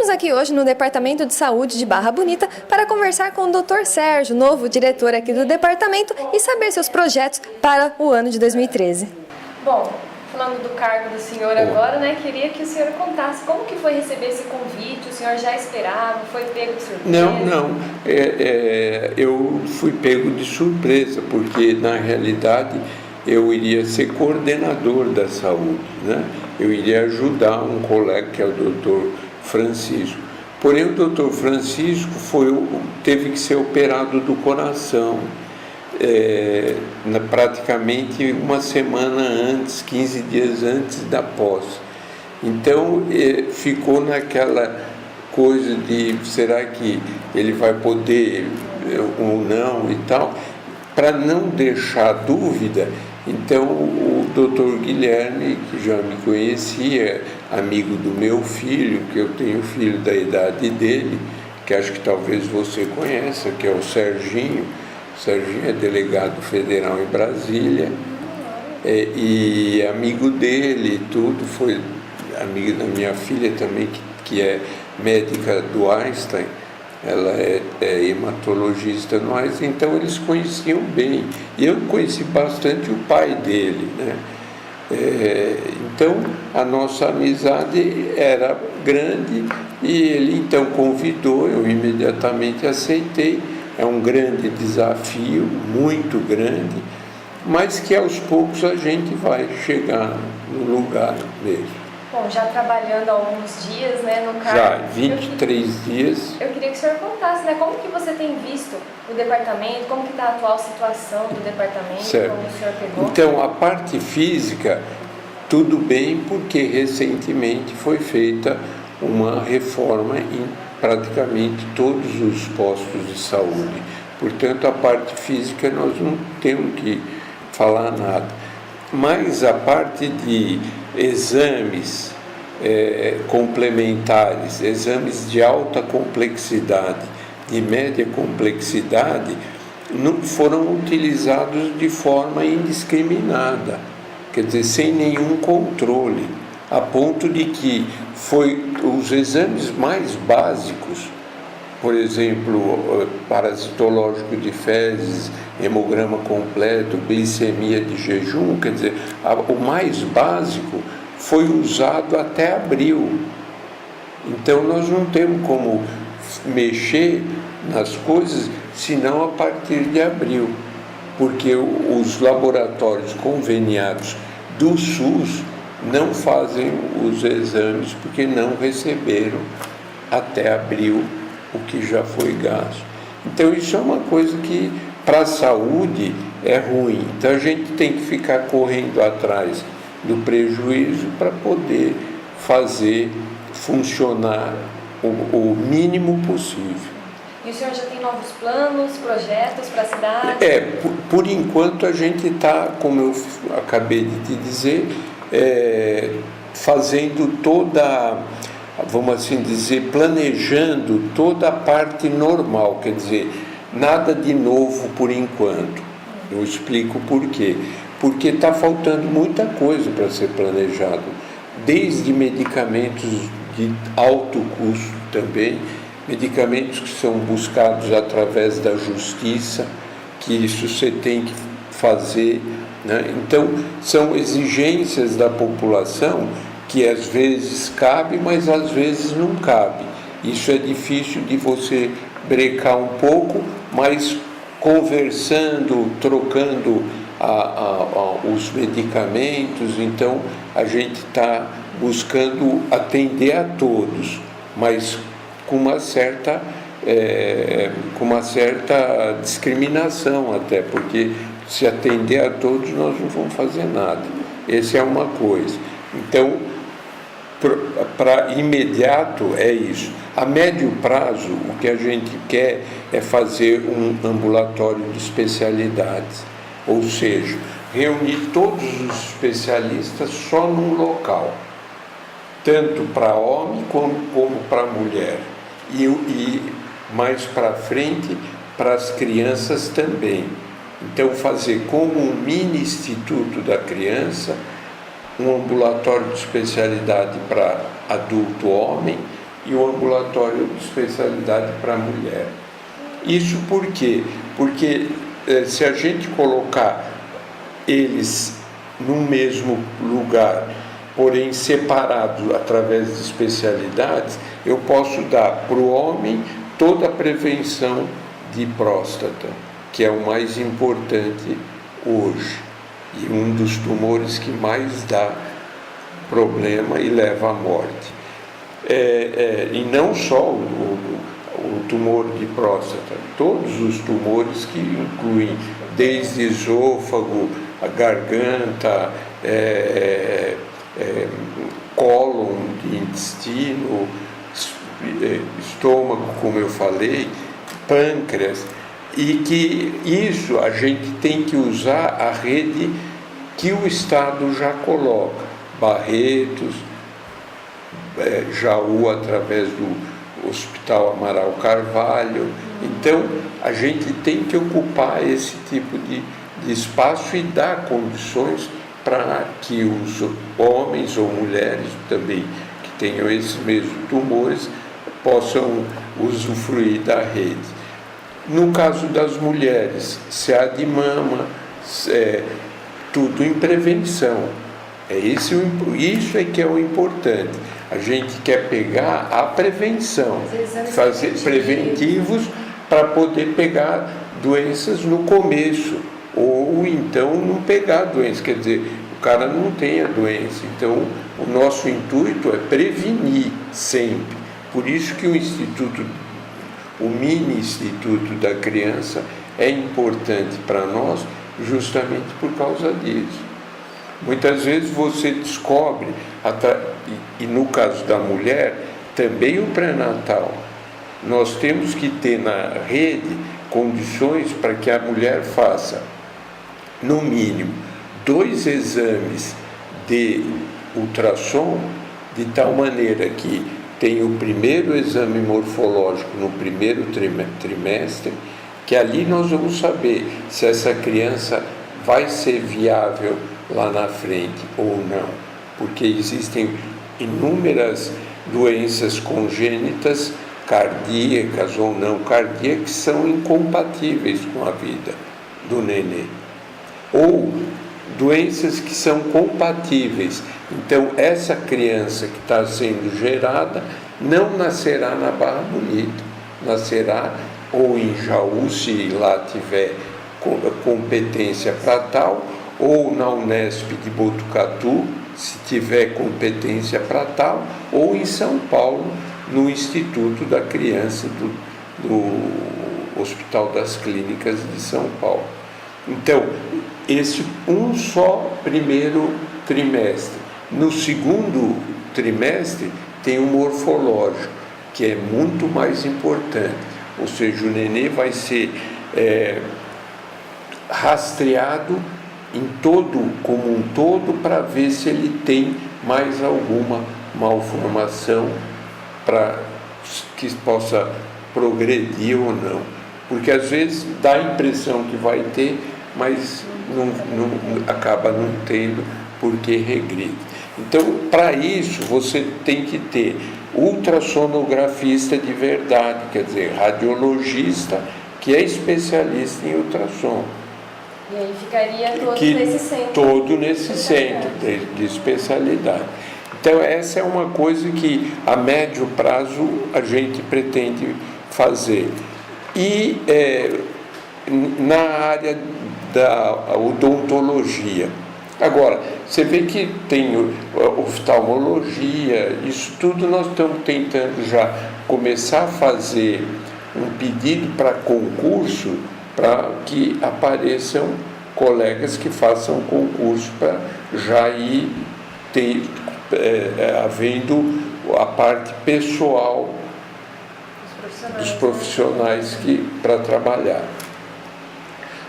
Estamos aqui hoje no Departamento de Saúde de Barra Bonita para conversar com o Dr. Sérgio, novo diretor aqui do departamento, e saber seus projetos para o ano de 2013. Bom, falando do cargo do senhor agora, queria que o senhor contasse como que foi receber esse convite. O senhor já esperava? Foi pego de surpresa? Não. Eu fui pego de surpresa, porque na realidade eu iria ser coordenador da saúde, né? Eu iria ajudar um colega que é o Dr. Francisco. Porém, o Dr. Francisco teve que ser operado do coração, praticamente uma semana antes, 15 dias antes da posse. Então, ficou naquela coisa de, será que ele vai poder ou não e tal? Para não deixar dúvida, então o Dr. Guilherme, que já me conhecia, amigo do meu filho, que eu tenho filho da idade dele, que acho que talvez você conheça, que é o Serginho. O Serginho é delegado federal em Brasília, e amigo dele, tudo, foi amigo da minha filha também, que é médica do Einstein. Ela é hematologista no Einstein, então eles conheciam bem. E eu conheci bastante o pai dele, né? Então a nossa amizade era grande e ele então convidou, eu imediatamente aceitei. É um grande desafio, muito grande, mas que aos poucos a gente vai chegar no lugar mesmo. Bom, já trabalhando há alguns dias, no cargo... Já, 23 dias. Eu queria que o senhor contasse, como que você tem visto o departamento, como que está a atual situação do departamento, certo. Como o senhor pegou? Então, a parte física, tudo bem, porque recentemente foi feita uma reforma em praticamente todos os postos de saúde. Portanto, a parte física nós não temos que falar nada. Mas a parte de exames complementares, exames de alta complexidade, de média complexidade, não foram utilizados de forma indiscriminada, quer dizer, sem nenhum controle, a ponto de que os exames mais básicos, por exemplo, parasitológico de fezes, hemograma completo, glicemia de jejum, quer dizer, o mais básico foi usado até abril. Então nós não temos como mexer nas coisas senão a partir de abril, porque os laboratórios conveniados do SUS não fazem os exames porque não receberam até abril o que já foi gasto. Então isso é uma coisa que para a saúde é ruim. Então a gente tem que ficar correndo atrás do prejuízo para poder fazer funcionar o mínimo possível. E o senhor já tem novos planos, projetos para a cidade? Por enquanto a gente está, como eu acabei de te dizer, fazendo toda, vamos assim dizer, planejando toda a parte normal, quer dizer, nada de novo por enquanto. Eu explico por quê. Porque está faltando muita coisa para ser planejado, desde medicamentos de alto custo também, medicamentos que são buscados através da justiça, que isso você tem que fazer, né? Então, são exigências da população que às vezes cabe, mas às vezes não cabe. Isso é difícil de você brecar um pouco, mas conversando, trocando os medicamentos, então a gente está buscando atender a todos, mas com uma certa discriminação até, porque se atender a todos nós não vamos fazer nada. Essa é uma coisa. Então, para imediato é isso. A médio prazo, o que a gente quer é fazer um ambulatório de especialidades, ou seja, reunir todos os especialistas só num local, tanto para homem como para mulher, e mais para frente para as crianças também. Então, fazer como um mini instituto da criança, um ambulatório de especialidade para adulto homem e o ambulatório de especialidade para a mulher. Isso por quê? Porque se a gente colocar eles no mesmo lugar, porém separados através de especialidades, eu posso dar para o homem toda a prevenção de próstata, que é o mais importante hoje, e um dos tumores que mais dá problema e leva à morte. E não só o tumor de próstata, todos os tumores que incluem desde esôfago, a garganta, cólon, intestino, estômago, como eu falei, pâncreas, e que isso a gente tem que usar a rede que o Estado já coloca, Barretos, Jaú através do Hospital Amaral Carvalho. Então a gente tem que ocupar esse tipo de espaço e dar condições para que os homens ou mulheres também que tenham esses mesmos tumores possam usufruir da rede. No caso das mulheres, CA de mama, tudo em prevenção. Isso é que é o importante. A gente quer pegar a prevenção, fazer preventivos para poder pegar doenças no começo, ou então não pegar a doença, quer dizer, o cara não tem a doença. Então, o nosso intuito é prevenir sempre. Por isso que o mini instituto da criança é importante para nós, justamente por causa disso. Muitas vezes você descobre, e no caso da mulher, também o pré-natal. Nós temos que ter na rede condições para que a mulher faça, no mínimo, 2 exames de ultrassom, de tal maneira que tem o primeiro exame morfológico no primeiro trimestre, que ali nós vamos saber se essa criança vai ser viável lá na frente ou não, porque existem inúmeras doenças congênitas, cardíacas ou não cardíacas, que são incompatíveis com a vida do nenê, ou doenças que são compatíveis. Então essa criança que está sendo gerada não nascerá na Barra Bonita, nascerá ou em Jaú, se lá tiver competência para tal, ou na Unesp de Botucatu, se tiver competência para tal, ou em São Paulo, no Instituto da Criança do Hospital das Clínicas de São Paulo. Então, esse um só primeiro trimestre. No segundo trimestre tem o morfológico, que é muito mais importante, ou seja, o nenê vai ser rastreado como um todo, para ver se ele tem mais alguma malformação para que possa progredir ou não. Porque às vezes dá a impressão que vai ter, mas acaba não tendo, porque regride. Então, para isso, você tem que ter ultrassonografista de verdade, quer dizer, radiologista que é especialista em ultrassom. E aí ficaria nesse centro. Todo nesse centro de especialidade. Então, essa é uma coisa que a médio prazo a gente pretende fazer. E na área da odontologia. Agora, você vê que tem oftalmologia, isso tudo nós estamos tentando já começar a fazer um pedido para concurso, para que apareçam colegas que façam concurso para já ir havendo a parte pessoal dos profissionais para trabalhar.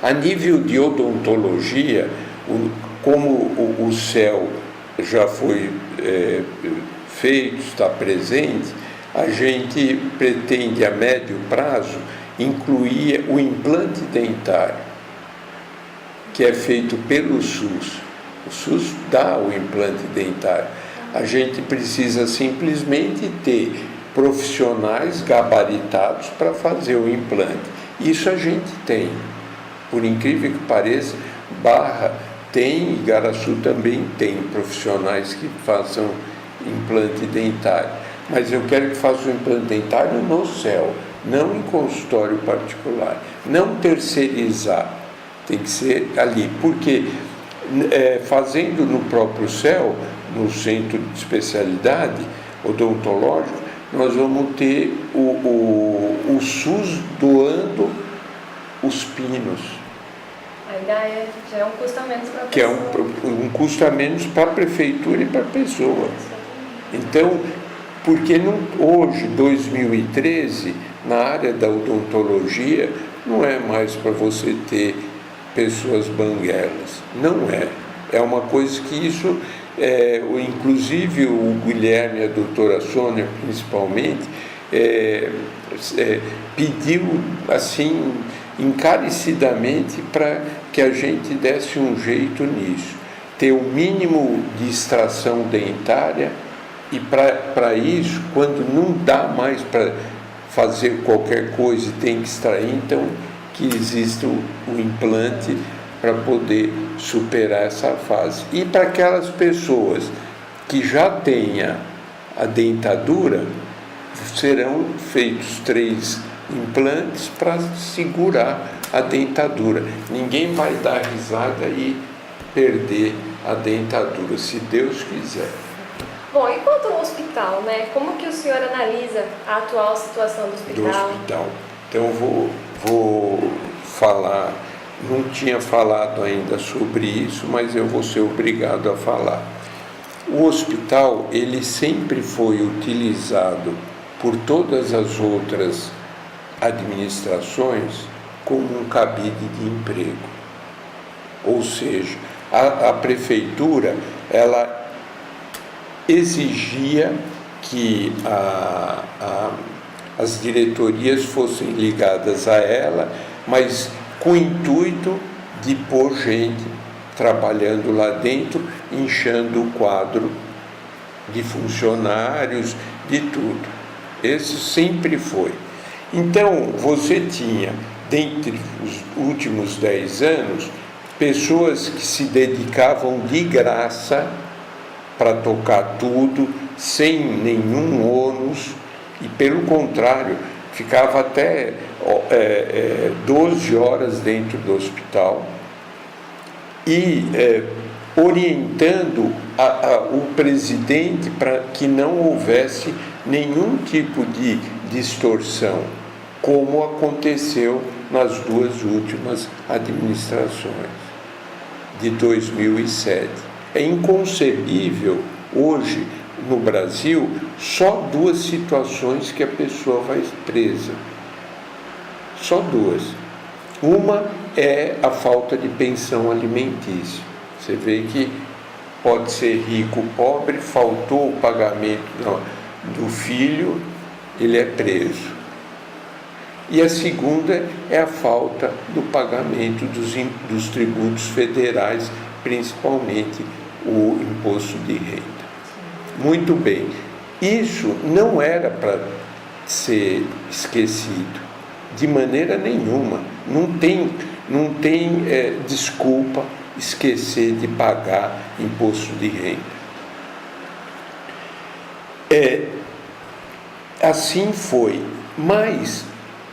A nível de odontologia, como o CEL já foi feito, está presente, a gente pretende a médio prazo incluir o implante dentário, que é feito pelo SUS. O SUS dá o implante dentário. A gente precisa simplesmente ter profissionais gabaritados para fazer o implante. Isso a gente tem. Por incrível que pareça, Barra tem e Igaraçu também tem profissionais que façam implante dentário. Mas eu quero que faça o implante dentário no céu, não em consultório particular. Não terceirizar, tem que ser ali. Porque fazendo no próprio céu, no centro de especialidade odontológico, nós vamos ter o SUS doando os pinos. Aí já é um custo a menos para a pessoa. Que é um custo a menos para a prefeitura e para a pessoa. Então, porque hoje, 2013, na área da odontologia, não é mais para você ter pessoas banguelas. Não é. É uma coisa que isso, inclusive o Guilherme e a doutora Sônia, principalmente, pediu, assim, encarecidamente para que a gente desse um jeito nisso. Ter o mínimo de extração dentária e para isso, quando não dá mais para fazer qualquer coisa e tem que extrair, então que exista o implante para poder superar essa fase. E para aquelas pessoas que já tenham a dentadura, serão feitos 3 implantes para segurar a dentadura. Ninguém vai dar risada e perder a dentadura, se Deus quiser. Bom, e quanto ao hospital, né? Como que o senhor analisa a atual situação do hospital? Então vou falar, não tinha falado ainda sobre isso, mas eu vou ser obrigado a falar. O hospital, ele sempre foi utilizado por todas as outras administrações como um cabide de emprego. Ou seja, a prefeitura, ela exigia que as diretorias fossem ligadas a ela, mas com o intuito de pôr gente trabalhando lá dentro, inchando o quadro de funcionários, de tudo. Esse sempre foi. Então, você tinha, dentre os últimos 10 anos, pessoas que se dedicavam de graça para tocar tudo, sem nenhum ônus, e pelo contrário, ficava até 12 horas dentro do hospital e orientando o presidente para que não houvesse nenhum tipo de distorção, como aconteceu nas 2 últimas administrações de 2007. É inconcebível hoje no Brasil só 2 situações que a pessoa vai presa. Só 2. Uma é a falta de pensão alimentícia. Você vê que pode ser rico ou pobre, faltou o pagamento do filho, ele é preso. E a segunda é a falta do pagamento dos tributos federais, principalmente o imposto de renda. Muito bem, isso não era para ser esquecido, de maneira nenhuma. Não tem desculpa esquecer de pagar imposto de renda. Assim foi, mas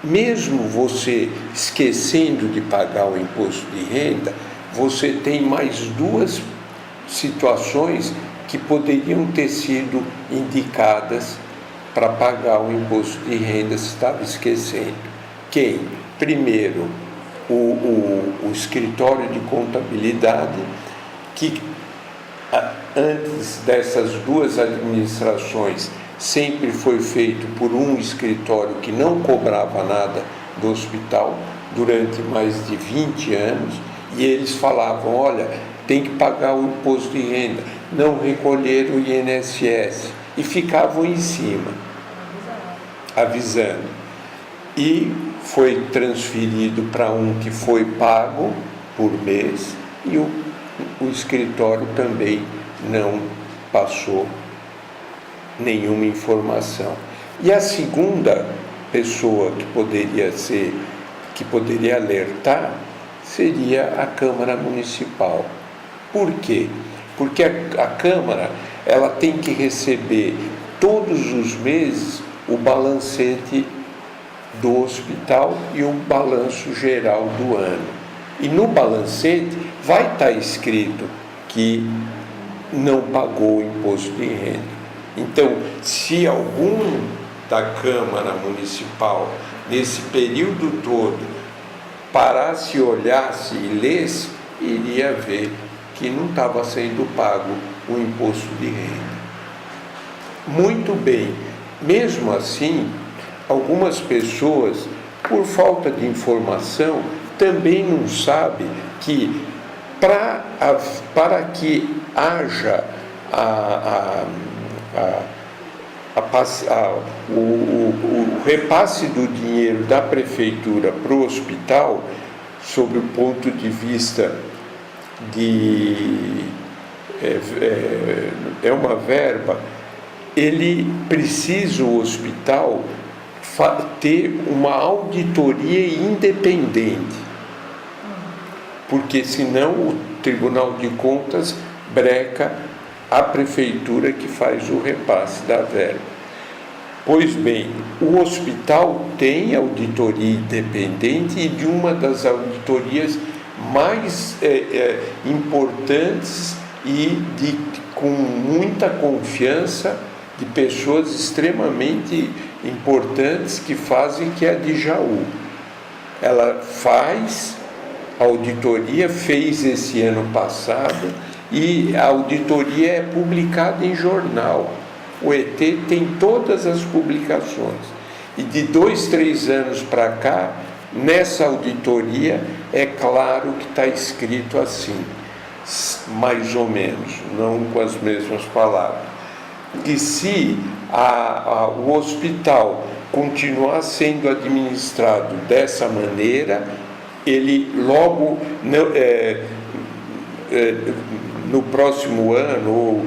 mesmo você esquecendo de pagar o imposto de renda, você tem mais 2 situações que poderiam ter sido indicadas para pagar o imposto de renda se estava esquecendo. Quem? Primeiro, o escritório de contabilidade, que antes dessas 2 administrações sempre foi feito por um escritório que não cobrava nada do hospital durante mais de 20 anos, e eles falavam, olha, tem que pagar o imposto de renda, não recolher o INSS, e ficavam em cima, avisando. E foi transferido para um que foi pago por mês, e o escritório também não passou nenhuma informação. E a segunda pessoa que poderia alertar seria a Câmara Municipal. Por quê? Porque a Câmara ela tem que receber todos os meses o balancete do hospital e o balanço geral do ano. E no balancete vai estar escrito que não pagou o imposto de renda. Então, se algum da Câmara Municipal, nesse período todo, parasse, olhasse e lesse, iria ver que não estava sendo pago o imposto de renda. Muito bem, mesmo assim, algumas pessoas, por falta de informação, também não sabem que para que haja o repasse do dinheiro da prefeitura para o hospital, sob o ponto de vista de uma verba, ele precisa, o hospital, ter uma auditoria independente, porque senão o Tribunal de Contas breca a prefeitura que faz o repasse da verba. Pois bem, o hospital tem auditoria independente e de uma das auditorias mais importantes e com muita confiança de pessoas extremamente importantes que fazem, que é a de Jaú. Ela faz auditoria, fez esse ano passado, e a auditoria é publicada em jornal. O ET tem todas as publicações. E de 2, 3 anos para cá, nessa auditoria, é claro que está escrito assim, mais ou menos, não com as mesmas palavras, que se o hospital continuar sendo administrado dessa maneira, ele logo no próximo ano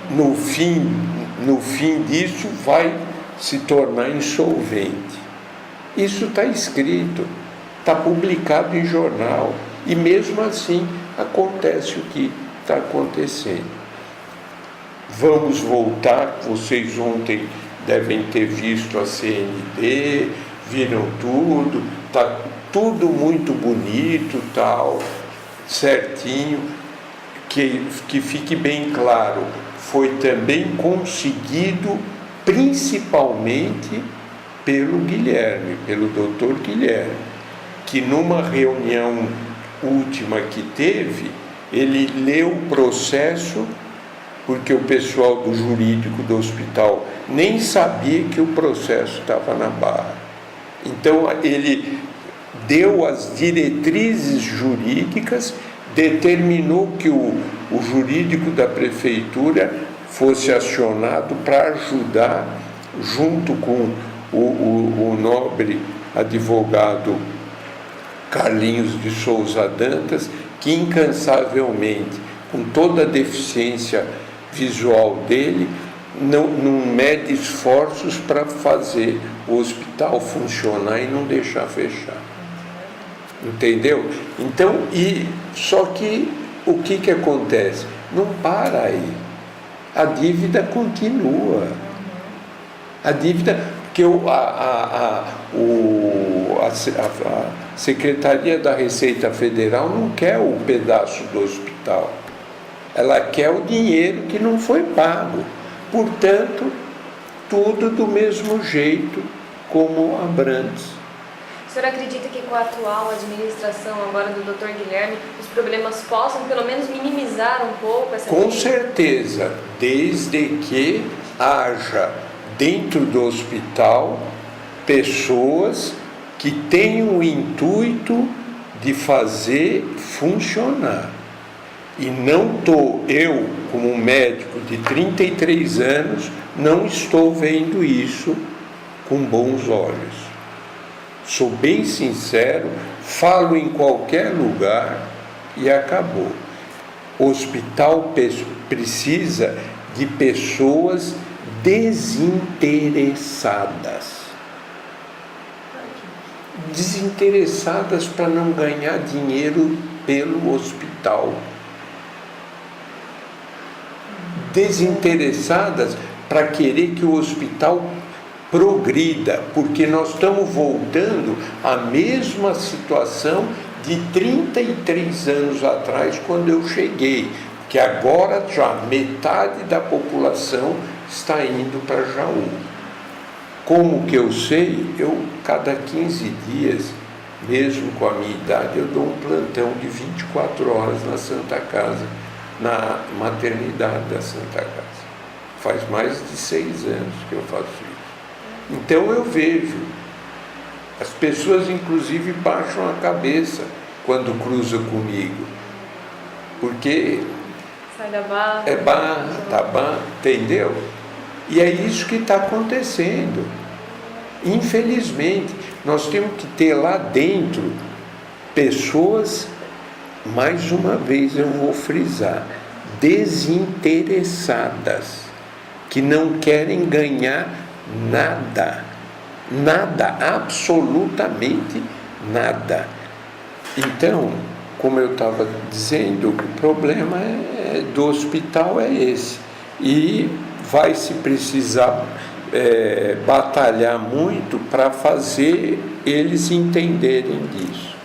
no fim disso vai se tornar insolvente. Isso está escrito, está publicado em jornal, e mesmo assim acontece o que está acontecendo. Vamos voltar, vocês ontem devem ter visto a CND, viram tudo, está tudo muito bonito, tal, certinho, que fique bem claro, foi também conseguido principalmente pelo Guilherme, pelo doutor Guilherme, que numa reunião última que teve, ele leu o processo, porque o pessoal do jurídico do hospital nem sabia que o processo estava na barra. Então, ele deu as diretrizes jurídicas, determinou que o jurídico da prefeitura fosse acionado para ajudar, junto com o nobre advogado Carlinhos de Souza Dantas, que incansavelmente, com toda a deficiência visual dele, não mede esforços para fazer o hospital funcionar e não deixar fechar. Entendeu? Então, só que o que acontece? Não para aí. A dívida continua. A dívida, porque a Secretaria da Receita Federal não quer o pedaço do hospital. Ela quer o dinheiro que não foi pago. Portanto, tudo do mesmo jeito como Abrantes. O senhor acredita que com a atual administração agora do Dr. Guilherme, os problemas possam pelo menos minimizar um pouco essa Com certeza, desde que haja dentro do hospital pessoas que tenham o intuito de fazer funcionar. E não eu, como um médico de 33 anos, não estou vendo isso com bons olhos. Sou bem sincero, falo em qualquer lugar e acabou. O hospital precisa de pessoas desinteressadas. Desinteressadas para não ganhar dinheiro pelo hospital. Desinteressadas para querer que o hospital progrida, porque nós estamos voltando à mesma situação de 33 anos atrás, quando eu cheguei, que agora já metade da população está indo para Jaú. Como que eu sei? Eu, cada 15 dias, mesmo com a minha idade, eu dou um plantão de 24 horas na Santa Casa, na maternidade da Santa Casa. Faz mais de 6 anos que eu faço isso. Então eu vejo, as pessoas inclusive baixam a cabeça quando cruzam comigo, porque Sai da barra. é barra, tá barra, entendeu? E é isso que está acontecendo. Infelizmente, nós temos que ter lá dentro pessoas, mais uma vez eu vou frisar, desinteressadas, que não querem ganhar nada, absolutamente nada. Então, como eu estava dizendo, o problema do hospital é esse, e vai se precisar batalhar muito para fazer eles entenderem disso.